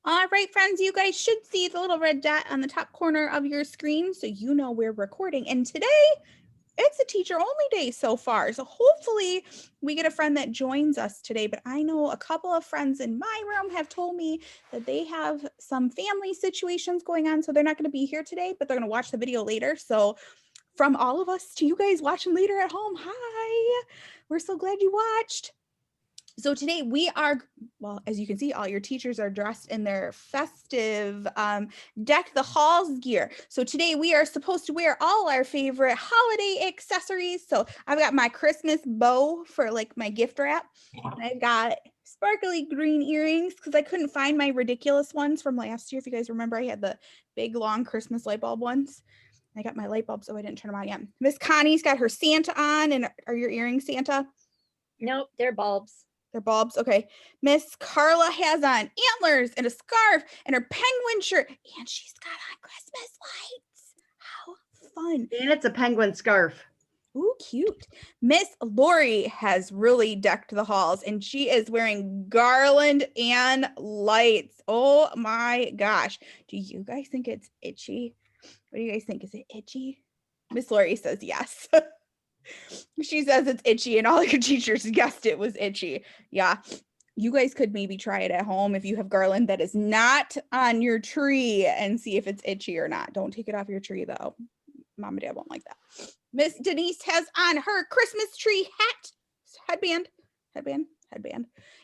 All right, friends, you guys should see the little red dot on the top corner of your screen so you know we're recording. And today, it's a teacher only day so far. So hopefully we get a friend that joins us today. But I know a couple of friends in my room have told me that they have some family situations going on. So they're not going to be here today, but they're going to watch the video later. So from all of us to you guys watching later at home, hi, we're so glad you watched. So today we are, well, as you can see, all your teachers are dressed in their festive deck the halls gear. So today we are supposed to wear all our favorite holiday accessories. So I've got my Christmas bow for like my gift wrap. And I've got sparkly green earrings because I couldn't find my ridiculous ones from last year. If you guys remember, I had the big long Christmas light bulb ones. I got my light bulb, so I didn't turn them on yet. Miss Connie's got her Santa on. And are your earrings Santa? Nope, they're bulbs. They're bulbs. Okay. Miss Carla has on antlers and a scarf and her penguin shirt. And she's got on Christmas lights. How fun. And it's a penguin scarf. Ooh, cute. Miss Lori has really decked the halls and she is wearing garland and lights. Oh my gosh. Do you guys think it's itchy? What do you guys think? Is it itchy? Miss Lori says yes. She says it's itchy and all your teachers guessed it was itchy. Yeah, you guys could maybe try it at home if you have garland that is not on your tree and see if it's itchy or not. Don't take it off your tree though. Mom and Dad won't like that. Miss Denise has on her Christmas tree headband.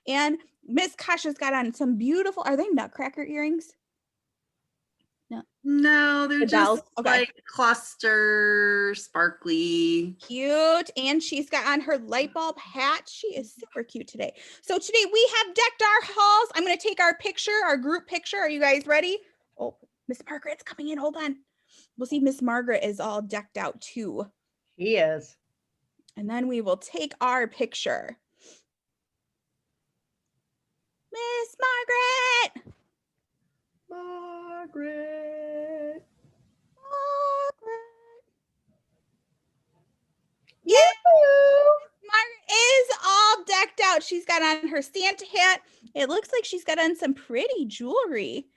And Miss Kasha's got on some beautiful, are they nutcracker earrings? No, they're just like cluster, sparkly. Cute. And she's got on her light bulb hat. She is super cute today. So today we have decked our halls. I'm going to take our picture, our group picture. Are you guys ready? Oh, Miss Margaret's coming in. Hold on. We'll see Miss Margaret is all decked out too. She is. And then we will take our picture. Miss Margaret. Margaret. Yeah, Margaret is all decked out. She's got on her Santa hat. It looks like she's got on some pretty jewelry.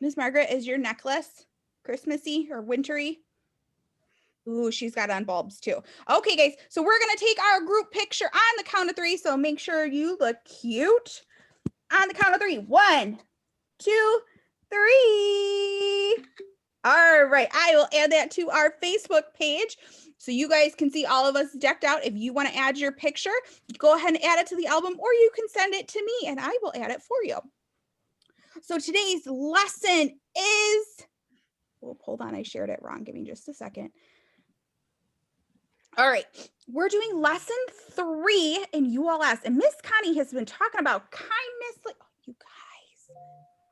Miss Margaret, is your necklace Christmassy or wintry? Ooh, she's got on bulbs too. Okay, guys, so we're going to take our group picture on the count of 3. So make sure you look cute. On the count of 3. 1, 2, 3. All right, I will add that to our Facebook page so you guys can see all of us decked out. If you want to add your picture, go ahead and add it to the album, or you can send it to me and I will add it for you. So today's lesson is, oh, hold on, I shared it wrong. Give me just a second. All right, we're doing lesson 3 in ULS, and Miss Connie has been talking about kindness. Like, oh, you guys,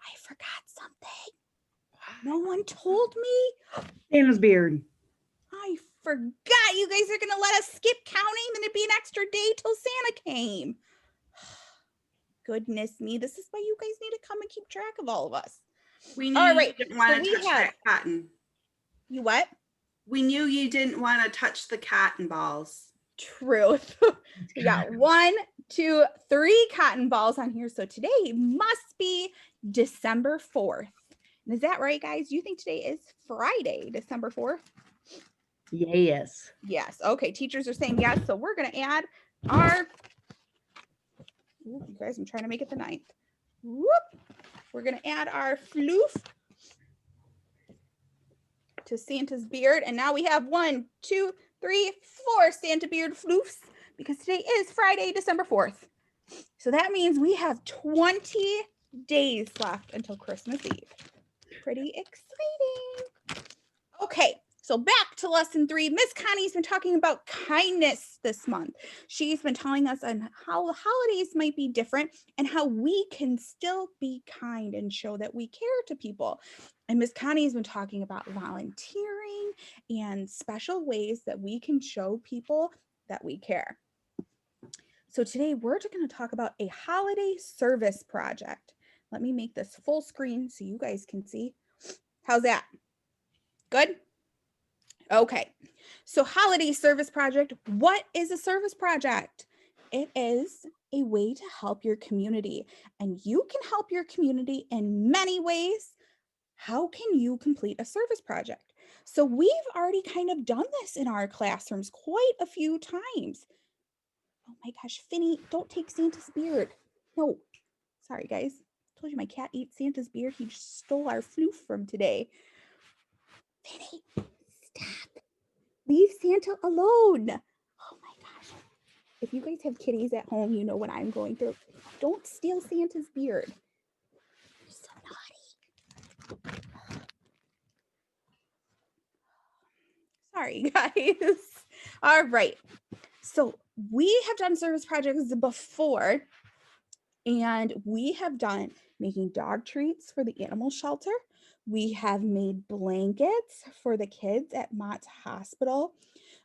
I forgot something. No one told me. Santa's beard. I forgot. You guys are going to let us skip counting, then it'd be an extra day till Santa came. Goodness me. This is why you guys need to come and keep track of all of us. We knew you didn't want to touch that cotton. You what? We knew you didn't want to touch the cotton balls. Truth. We got 1, 2, 3 cotton balls on here. So today must be December 4th. And is that right, guys? You think today is Friday, December 4th? Yes. Yes. Okay. Teachers are saying yes. So we're going to add our, ooh, you guys, I'm trying to make it the 9th. Whoop. We're going to add our floof to Santa's beard. And now we have 1, 2, 3, 4 Santa beard floofs because today is Friday, December 4th. So that means we have 20 days left until Christmas Eve. Pretty exciting. Okay, so back to lesson 3. Miss Connie's been talking about kindness this month. She's been telling us on how the holidays might be different and how we can still be kind and show that we care to people. And Miss Connie's been talking about volunteering and special ways that we can show people that we care. So today we're going to talk about a holiday service project. Let me make this full screen so you guys can see. How's that? Good? Okay. So holiday service project. What is a service project? It is a way to help your community. And you can help your community in many ways. How can you complete a service project? So we've already kind of done this in our classrooms quite a few times. Oh my gosh, Finny, don't take Santa's beard. No, sorry guys. Told you my cat eats Santa's beard. He just stole our floof from today. Finny, stop. Leave Santa alone. Oh my gosh. If you guys have kitties at home, you know what I'm going through. Don't steal Santa's beard. You're so naughty. Sorry, guys. All right. So we have done service projects before, and we have done making dog treats for the animal shelter. We have made blankets for the kids at Mott's Hospital.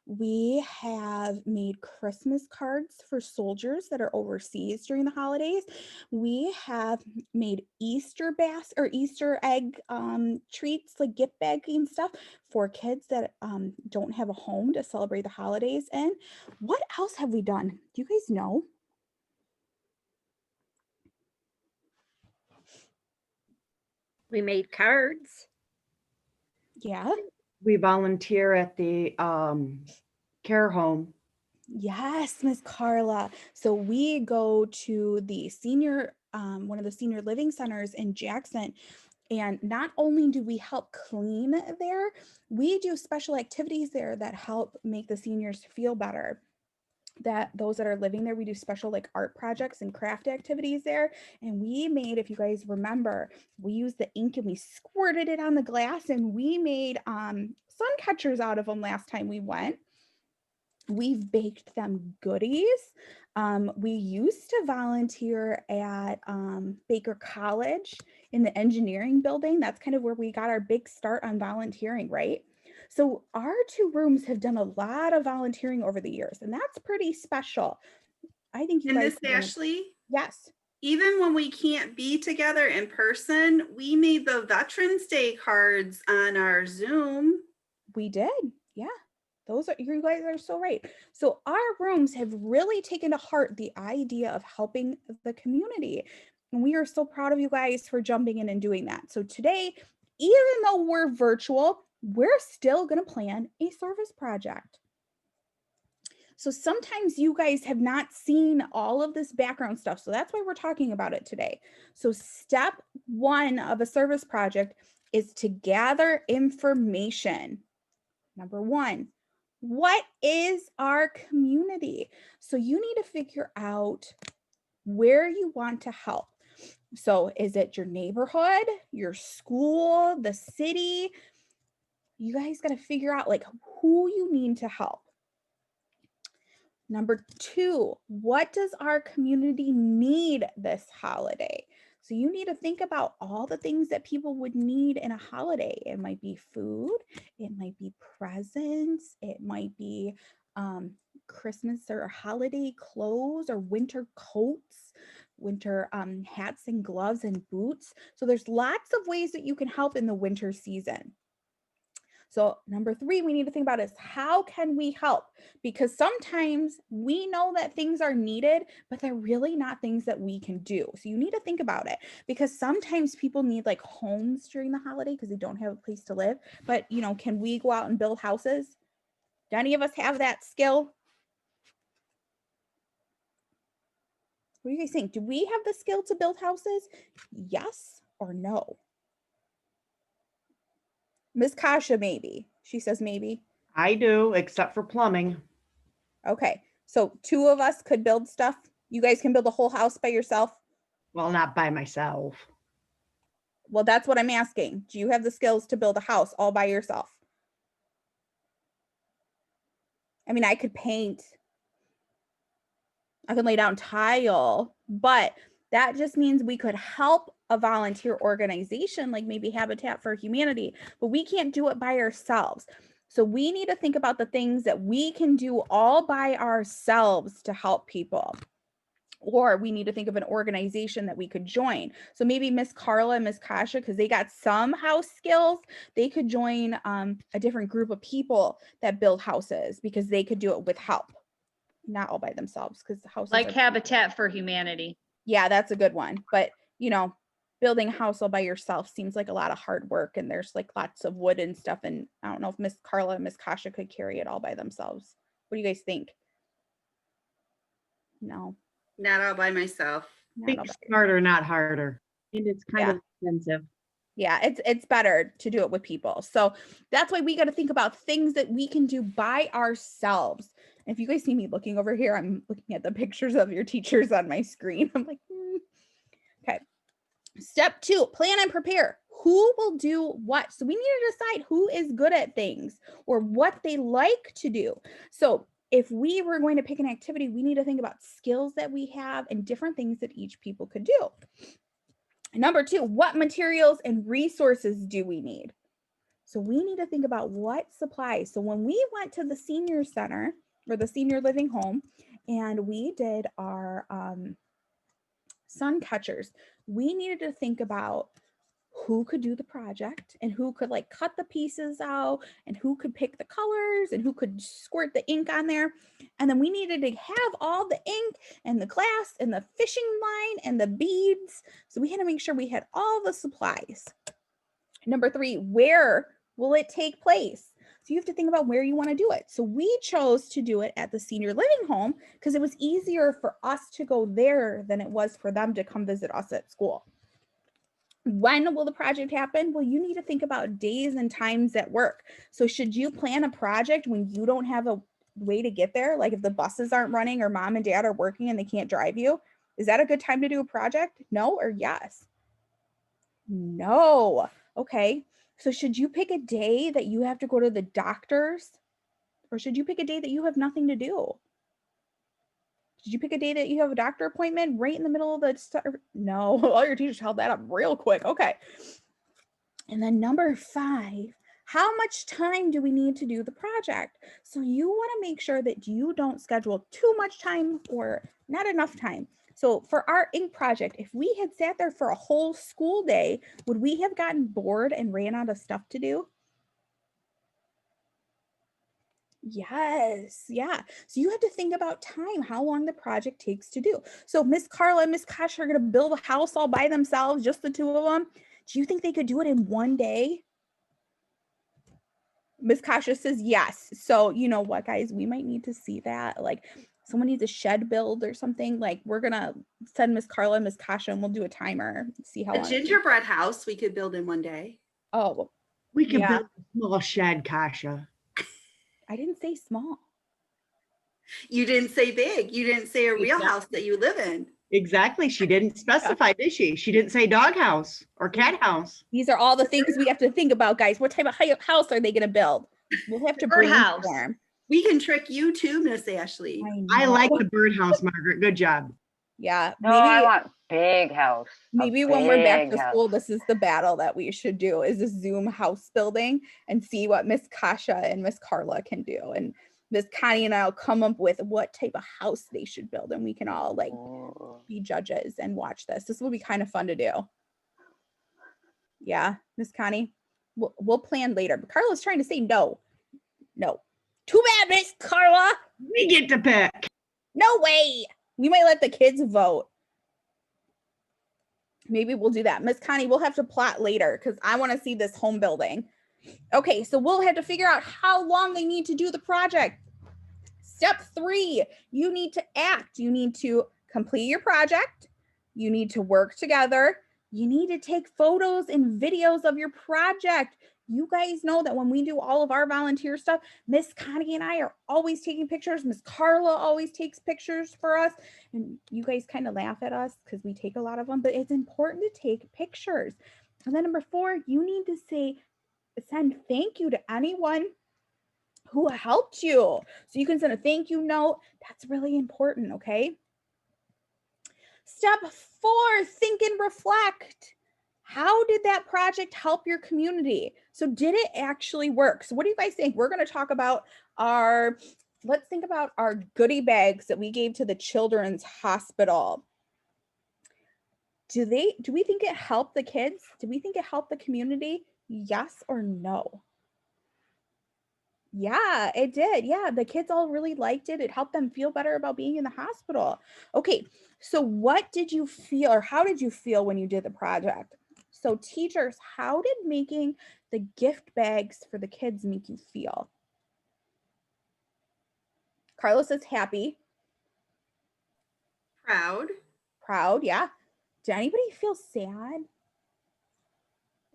We have made Christmas cards for soldiers that are overseas during the holidays. We have made Easter Easter egg treats, like gift bagging stuff for kids that don't have a home to celebrate the holidays in. What else have we done? Do you guys know? We made cards. Yeah. We volunteer at the care home. Yes, Miss Carla. So we go to the senior, one of the senior living centers in Jackson. And not only do we help clean there, we do special activities there that help make the seniors feel better. That those that are living there, we do special like art projects and craft activities there. And we made, if you guys remember, we used the ink and we squirted it on the glass, and we made sun catchers out of them last time we went. We've baked them goodies. We used to volunteer at Baker College in the engineering building. That's kind of where we got our big start on volunteering, right? So our two rooms have done a lot of volunteering over the years, and that's pretty special. I think you And guys Miss could learn- Ashley, Yes. even when we can't be together in person, we made the Veterans Day cards on our Zoom. We did. Yeah. Those are, you guys are so right. So our rooms have really taken to heart the idea of helping the community. And we are so proud of you guys for jumping in and doing that. So today, even though we're virtual, we're still going to plan a service project. So sometimes you guys have not seen all of this background stuff. So that's why we're talking about it today. So step one of a service project is to gather information. Number one, what is our community? So you need to figure out where you want to help. So is it your neighborhood, your school, the city? You guys got to figure out like who you need to help. Number two, what does our community need this holiday? So you need to think about all the things that people would need in a holiday. It might be food, it might be presents, it might be Christmas or holiday clothes or winter coats, winter hats and gloves and boots. So there's lots of ways that you can help in the winter season. So number three, we need to think about is how can we help? Because sometimes we know that things are needed, but they're really not things that we can do. So you need to think about it, because sometimes people need like homes during the holiday because they don't have a place to live. But you know, can we go out and build houses? Do any of us have that skill? What do you guys think? Do we have the skill to build houses? Yes or no? Miss Kasha, maybe. She says maybe. I do, except for plumbing. Okay, so two of us could build stuff. You guys can build a whole house by yourself. Well, not by myself. Well, that's what I'm asking. Do you have the skills to build a house all by yourself? I mean, I could paint. I could lay down tile, but that just means we could help a volunteer organization like maybe Habitat for Humanity, but we can't do it by ourselves. So we need to think about the things that we can do all by ourselves to help people. Or we need to think of an organization that we could join. So maybe Miss Carla and Miss Kasha, because they got some house skills, they could join a different group of people that build houses because they could do it with help. not all by themselves because the houses Like are- Habitat for Humanity. Yeah, that's a good one. But you know, building a house all by yourself seems like a lot of hard work, and there's like lots of wood and stuff. And I don't know if Miss Carla and Miss Kasha could carry it all by themselves. What do you guys think? No, Not all by myself. not Think all by- smarter, not harder. And it's kind of expensive. Yeah, it's better to do it with people. So that's why we got to think about things that we can do by ourselves. And if you guys see me looking over here, I'm looking at the pictures of your teachers on my screen. I'm like, okay. Step 2, plan and prepare. Who will do what? So we need to decide who is good at things or what they like to do. So if we were going to pick an activity, we need to think about skills that we have and different things that each people could do. Number 2, what materials and resources do we need? So we need to think about what supplies. So when we went to the senior center or the senior living home and we did our sun catchers, we needed to think about who could do the project and who could like cut the pieces out and who could pick the colors and who could squirt the ink on there. And then we needed to have all the ink and the glass and the fishing line and the beads. So we had to make sure we had all the supplies. Number 3, where will it take place? So you have to think about where you want to do it. So we chose to do it at the senior living home because it was easier for us to go there than it was for them to come visit us at school. When will the project happen? Well, you need to think about days and times at work. So should you plan a project when you don't have a way to get there? Like if the buses aren't running or mom and dad are working and they can't drive you, is that a good time to do a project? No or yes? No. Okay. So should you pick a day that you have to go to the doctor's or should you pick a day that you have nothing to do? Did you pick a day that you have a doctor appointment right in the middle of the No, all your teachers held that up real quick. Okay. And then number 5, how much time do we need to do the project? So you want to make sure that you don't schedule too much time or not enough time. So for our ink project, if we had sat there for a whole school day, would we have gotten bored and ran out of stuff to do? Yes. Yeah. So you have to think about time, how long the project takes to do. So Miss Carla and Miss Kasha are going to build a house all by themselves, just the two of them. Do you think they could do it in one day? Miss Kasha says yes. So you know what, guys, we might need to see that. Like someone needs a shed build or something. Like we're going to send Miss Carla and Miss Kasha and we'll do a timer, see how A long. it takes. gingerbread house we could build in one day. Oh, We can Yeah. build a small shed, Kasha. I didn't say small. You didn't say big. You didn't say a real Exactly. house that you live in. Exactly. She didn't specify, did she? She didn't say doghouse or cat house. These are all the things we have to think about, guys. What type of house are they going to build? We'll have to Birdhouse. brainstorm. We can trick you too, Miss Ashley. I like know. the birdhouse, Margaret. Good job. Yeah, No, I maybe want big house. a maybe when we're back to big house. school, this is the battle that we should do: is a Zoom house building and see what Miss Kasha and Miss Carla can do, and Miss Connie and I'll come up with what type of house they should build, and we can all like Ooh. be judges and watch this. This will be kind of fun to do. Yeah, Miss Connie, we'll plan later. But Carla's trying to say no. Too bad, Miss Carla. We get to pick. No way. We might let the kids vote. Maybe we'll do that. Miss Connie, we'll have to plot later because I want to see this home building. Okay, so we'll have to figure out how long they need to do the project. Step 3, you need to act. You need to complete your project. You need to work together. You need to take photos and videos of your project. You guys know that when we do all of our volunteer stuff, Miss Connie and I are always taking pictures. Miss Carla always takes pictures for us. And you guys kind of laugh at us because we take a lot of them, but it's important to take pictures. And then number 4, you need to send thank you to anyone who helped you. So you can send a thank you note. That's really important, okay? Step 4, think and reflect. How did that project help your community? So did it actually work? So what do you guys think? We're going to talk about let's think about our goodie bags that we gave to the Children's Hospital. Do we think it helped the kids? Do we think it helped the community? Yes or no? Yeah, it did. Yeah, the kids all really liked it. It helped them feel better about being in the hospital. Okay, so what did you feel or how did you feel when you did the project? So teachers, how did making the gift bags for the kids make you feel? Carlos is happy, Proud. proud, yeah. Did anybody feel sad?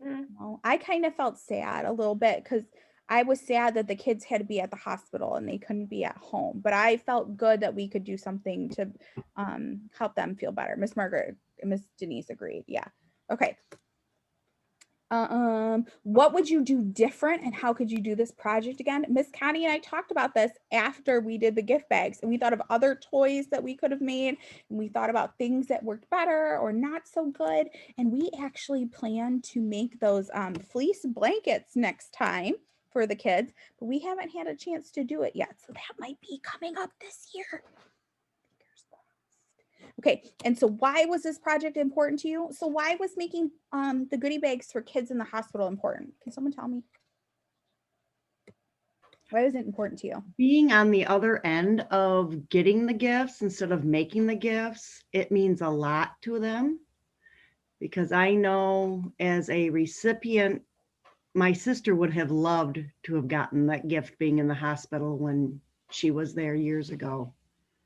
Mm. No, I kind of felt sad a little bit because I was sad that the kids had to be at the hospital and they couldn't be at home. But I felt good that we could do something to help them feel better. Miss Margaret, Miss Denise agreed. Yeah. Okay. What would you do different and how could you do this project again? Miss Connie and I talked about this after we did the gift bags and we thought of other toys that we could have made and we thought about things that worked better or not so good. And we actually plan to make those fleece blankets next time for the kids, but we haven't had a chance to do it yet. So that might be coming up this year. Okay, and so why was this project important to you? So why was making the goodie bags for kids in the hospital important? Can someone tell me? Why was it important to you? Being on the other end of getting the gifts instead of making the gifts, it means a lot to them. Because I know as a recipient, my sister would have loved to have gotten that gift being in the hospital when she was there years ago.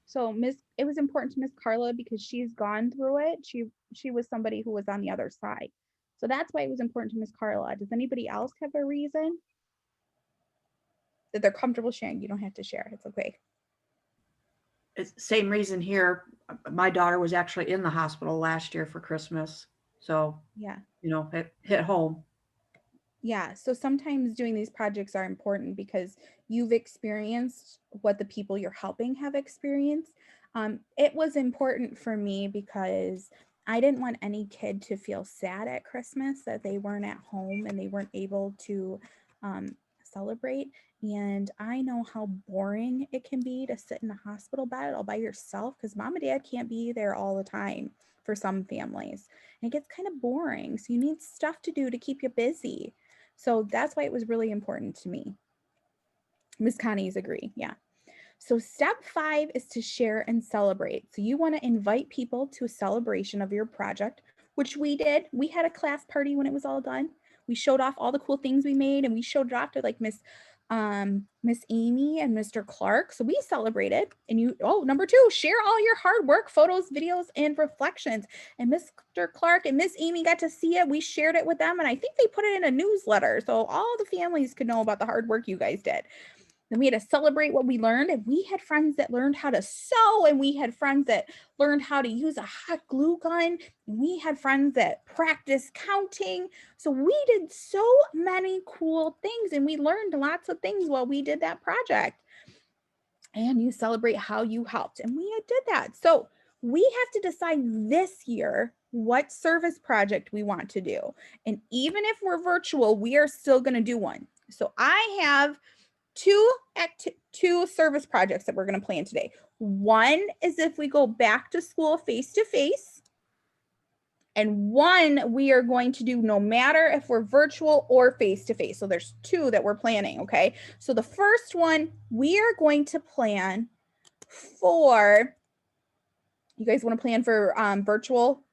So it was important to Miss Carla because she's gone through it. She was somebody who was on the other side. So that's why it was important to Miss Carla. Does anybody else have a reason that they're comfortable sharing? You don't have to share. It's okay. It's same reason here. My daughter was actually in the hospital last year for Christmas. So, Yeah. it hit home. Yeah, so sometimes doing these projects are important because you've experienced what the people you're helping have experienced. It was important for me because I didn't want any kid to feel sad at Christmas that they weren't at home and they weren't able to celebrate. And I know how boring it can be to sit in a hospital bed all by yourself because mom and dad can't be there all the time for some families. And it gets kind of boring. So you need stuff to do to keep you busy. So that's why it was really important to me. Miss Connie's agree. Yeah. So step 5 is to share and celebrate. So you want to invite people to a celebration of your project, which we did. We had a class party when it was all done. We showed off all the cool things we made and we showed it off to like Miss Amy and Mr. Clark. So we celebrated. And number 2, share all your hard work, photos, videos, and reflections. And Mr. Clark and Miss Amy got to see it. We shared it with them. And I think they put it in a newsletter so all the families could know about the hard work you guys did. Then we had to celebrate what we learned. And we had friends that learned how to sew. And we had friends that learned how to use a hot glue gun. And we had friends that practiced counting. So we did so many cool things. And we learned lots of things while we did that project. And you celebrate how you helped. And we did that. So we have to decide this year what service project we want to do. And even if we're virtual, we are still going to do one. So I have two service projects that we're going to plan today. One is if we go back to school face to face. And one we are going to do no matter if we're virtual or face to face. So there's 2 that we're planning. Okay. So the first one we are going to plan for, you guys want to plan for virtual,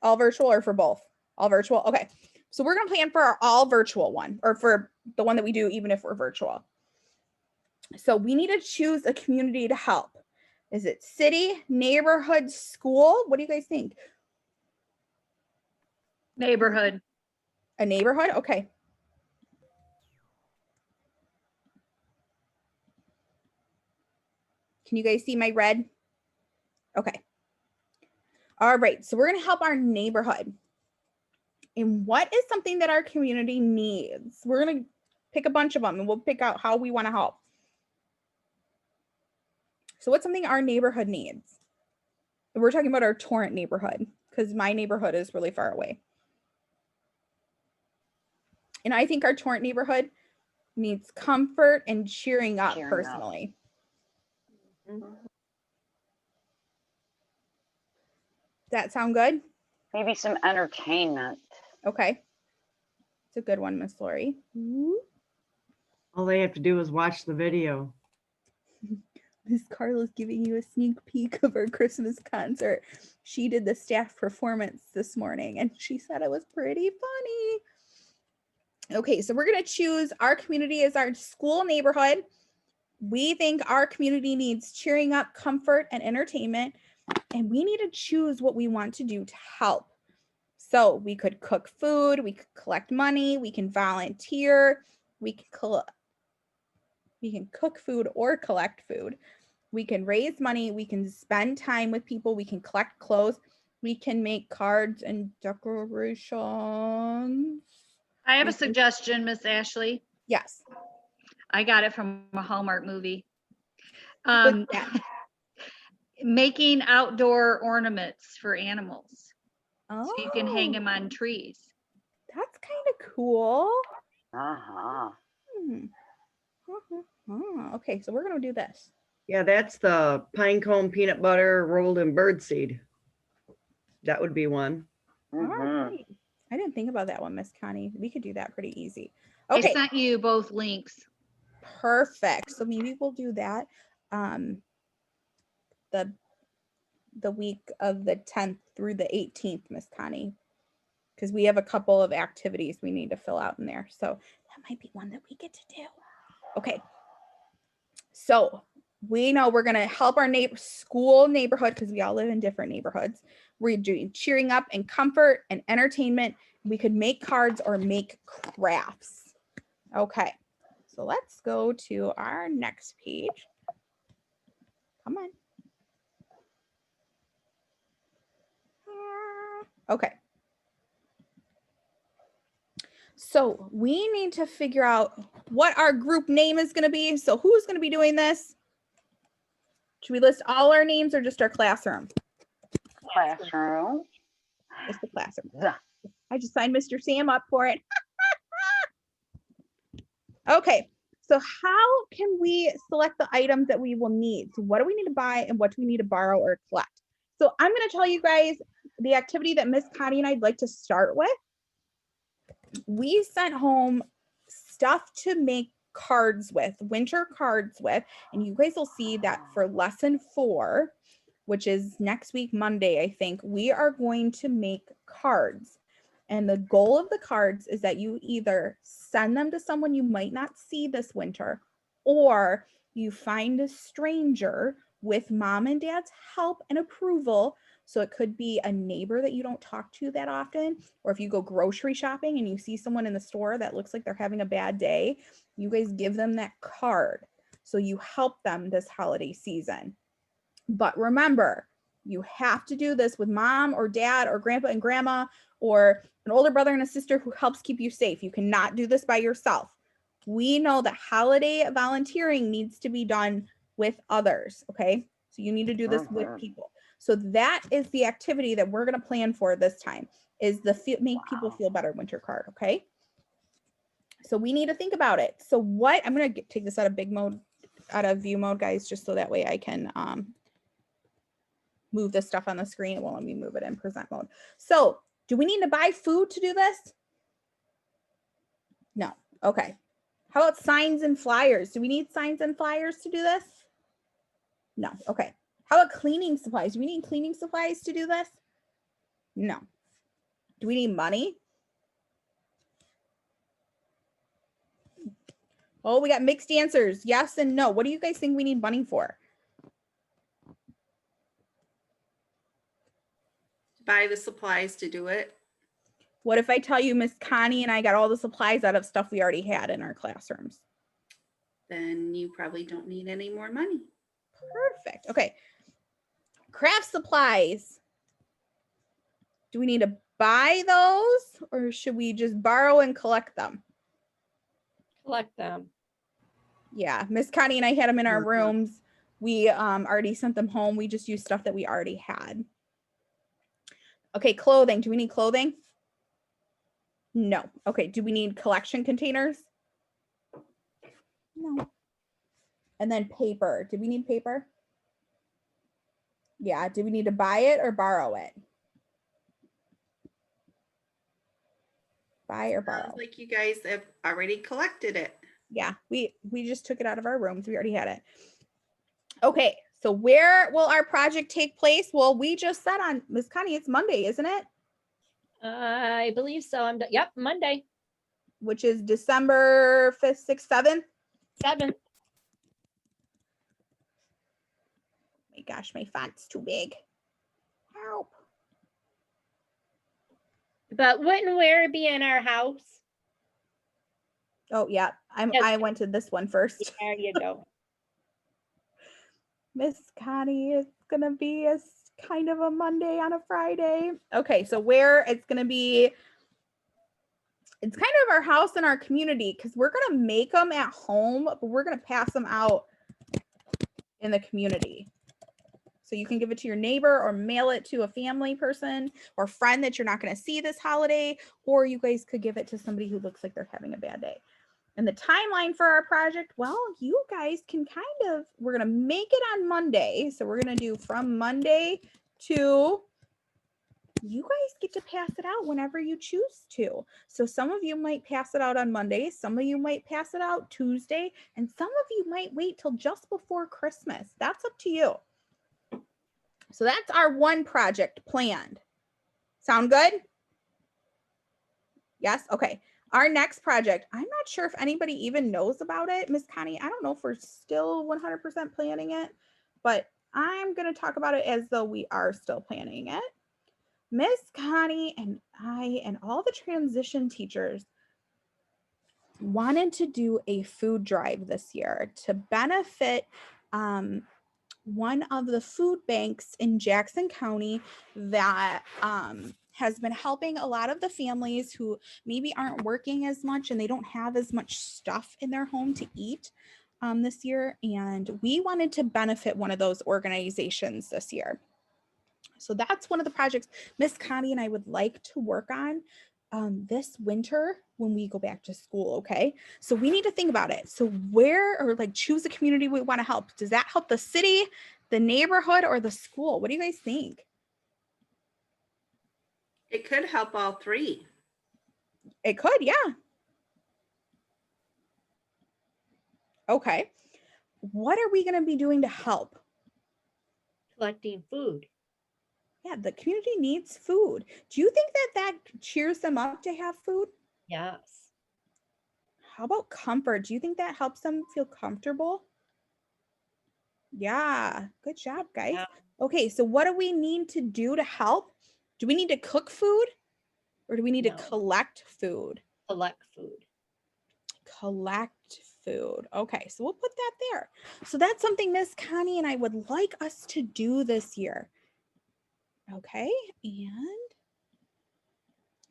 all virtual or for both? All virtual. Okay. So we're going to plan for our all virtual one or for the one that we do even if we're virtual. So we need to choose a community to help. Is it city, neighborhood, school? What do you guys think? Neighborhood. A neighborhood? Okay. Can you guys see my red? Okay. All right. So we're going to help our neighborhood. And what is something that our community needs? We're going to pick a bunch of them and we'll pick out how we want to help. So what's something our neighborhood needs? We're talking about our Torrent neighborhood because my neighborhood is really far away. And I think our Torrent neighborhood needs comfort and cheering up personally. Mhm. Does that sound good? Maybe some entertainment. Okay. It's a good one, Miss Lori. All they have to do is watch the video. Miss Carla's giving you a sneak peek of her Christmas concert. She did the staff performance this morning and she said it was pretty funny. Okay, so we're going to choose our community as our school neighborhood. We think our community needs cheering up, comfort, and entertainment, and we need to choose what we want to do to help. So we could cook food, we could collect money, we can volunteer, we can cook food or collect food. We can raise money, we can spend time with people, we can collect clothes, we can make cards and decorations. I have a suggestion, Miss Ashley. Yes. I got it from a Hallmark movie. What's that? Making outdoor ornaments for animals. Oh, So you can hang them on trees. that's kind of cool. Uh-huh. Okay, so we're gonna do this. Yeah, that's the pine cone peanut butter rolled in birdseed. That would be one. All Mhm. right. I didn't think about that one, Miss Connie. We could do that pretty easy. I Okay, sent you both links. perfect. So maybe we'll do that the week of the 10th through the 18th, Miss Connie, because we have a couple of activities we need to fill out in there. So that might be one that we get to do. Okay. So we know we're going to help our school neighborhood because we all live in different neighborhoods. We're doing cheering up and comfort and entertainment. We could make cards or make crafts. Okay. So let's go to our next page. Come on. Okay. So we need to figure out what our group name is going to be. So who's going to be doing this? Should we list all our names or just our classroom? Classroom. Just the classroom. Yeah. I just signed Mr. Sam up for it. Okay. So how can we select the items that we will need? So what do we need to buy and what do we need to borrow or collect? So I'm going to tell you guys the activity that Miss Connie and I'd like to start with. We sent home stuff to make cards with, winter cards with, and you guys will see that for lesson 4, which is next week, Monday, I think, we are going to make cards. And the goal of the cards is that you either send them to someone you might not see this winter, or you find a stranger with mom and dad's help and approval. So it could be a neighbor that you don't talk to that often, or if you go grocery shopping and you see someone in the store that looks like they're having a bad day, you guys give them that card. So you help them this holiday season. But remember, you have to do this with mom or dad or grandpa and grandma or an older brother and a sister who helps keep you safe. You cannot do this by yourself. We know that holiday volunteering needs to be done with others, okay? So you need to do this with people. So that is the activity that we're going to plan for this time, is the make people feel better winter card, okay? So we need to think about it. So what, I'm going to take this out of big mode, out of view mode, guys, just so that way I can move this stuff on the screen. It won't let me move it in present mode. So do we need to buy food to do this? No. Okay. How about signs and flyers? Do we need signs and flyers to do this? No. Okay. How about cleaning supplies? Do we need cleaning supplies to do this? No. Do we need money? Oh, we got mixed answers. Yes and no. What do you guys think we need money for? Buy the supplies to do it. What if I tell you Miss Connie and I got all the supplies out of stuff we already had in our classrooms? Then you probably don't need any more money. Perfect. Okay. Craft supplies. Do we need to buy those or should we just borrow and collect them? Collect them. Yeah, Miss Connie and I had them in our Mhm. rooms. We already sent them home. We just used stuff that we already had. Okay, clothing. Do we need clothing? No. Okay, do we need collection containers? No. And then paper. Do we need paper? Yeah, do we need to buy it or borrow it? Buy or borrow? Sounds like you guys have already collected it. Yeah, we just took it out of our rooms. We already had it. Okay, so where will our project take place? Well, we just said on Miss Connie, it's Monday, isn't it? I believe so. Yep, Monday, Which is December 5th, 6th, 7th. 7th. My gosh, my font's too big. Help. But wouldn't where be in our house? Oh yeah, Yes. I went to this one first. There you go. Miss Connie, it's gonna be a kind of a Monday on a Friday. Okay, so where it's gonna be, it's kind of our house and our community because we're gonna make them at home, but we're gonna pass them out in the community. So you can give it to your neighbor or mail it to a family person or friend that you're not gonna see this holiday, or you guys could give it to somebody who looks like they're having a bad day. And the timeline for our project, well, you guys can we're going to make it on Monday. So we're going to do from Monday to, you guys get to pass it out whenever you choose to. So some of you might pass it out on Monday. Some of you might pass it out Tuesday. And some of you might wait till just before Christmas. That's up to you. So that's our one project planned. Sound good? Yes? Okay. Our next project, I'm not sure if anybody even knows about it. Miss Connie, I don't know if we're still 100% planning it, but I'm going to talk about it as though we are still planning it. Miss Connie and I and all the transition teachers wanted to do a food drive this year to benefit one of the food banks in Jackson County that has been helping a lot of the families who maybe aren't working as much and they don't have as much stuff in their home to eat this year. And we wanted to benefit one of those organizations this year. So that's one of the projects Miss Connie and I would like to work on this winter when we go back to school. Okay, so we need to think about it. So where, or like choose a community we want to help. Does that help the city, the neighborhood, or the school? What do you guys think? It could help all three. It could, yeah. Okay, what are we going to be doing to help? Collecting food. Yeah, the community needs food. Do you think that cheers them up to have food? Yes. How about comfort? Do you think that helps them feel comfortable? Yeah, good job, guys. Yeah. Okay, so what do we need to do to help? Do we need to cook food or do we need No. to collect food? Collect food. Collect food. Okay, so we'll put that there. So that's something Miss Connie and I would like us to do this year. Okay, and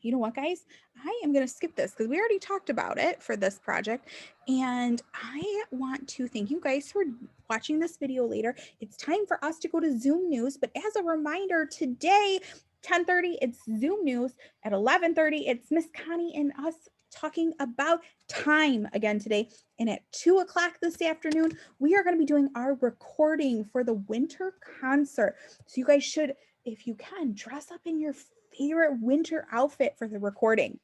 you know what, guys? I am going to skip this because we already talked about it for this project. And I want to thank you guys for watching this video later. It's time for us to go to Zoom News. But as a reminder, today, 10:30, it's Zoom News. At 11:30, it's Miss Connie and us talking about time again today. And at 2 o'clock this afternoon, we are going to be doing our recording for the winter concert. So you guys should, if you can, dress up in your favorite winter outfit for the recording.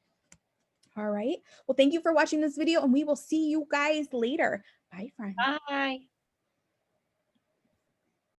All right. Well, thank you for watching this video and we will see you guys later. Bye, friends. Bye.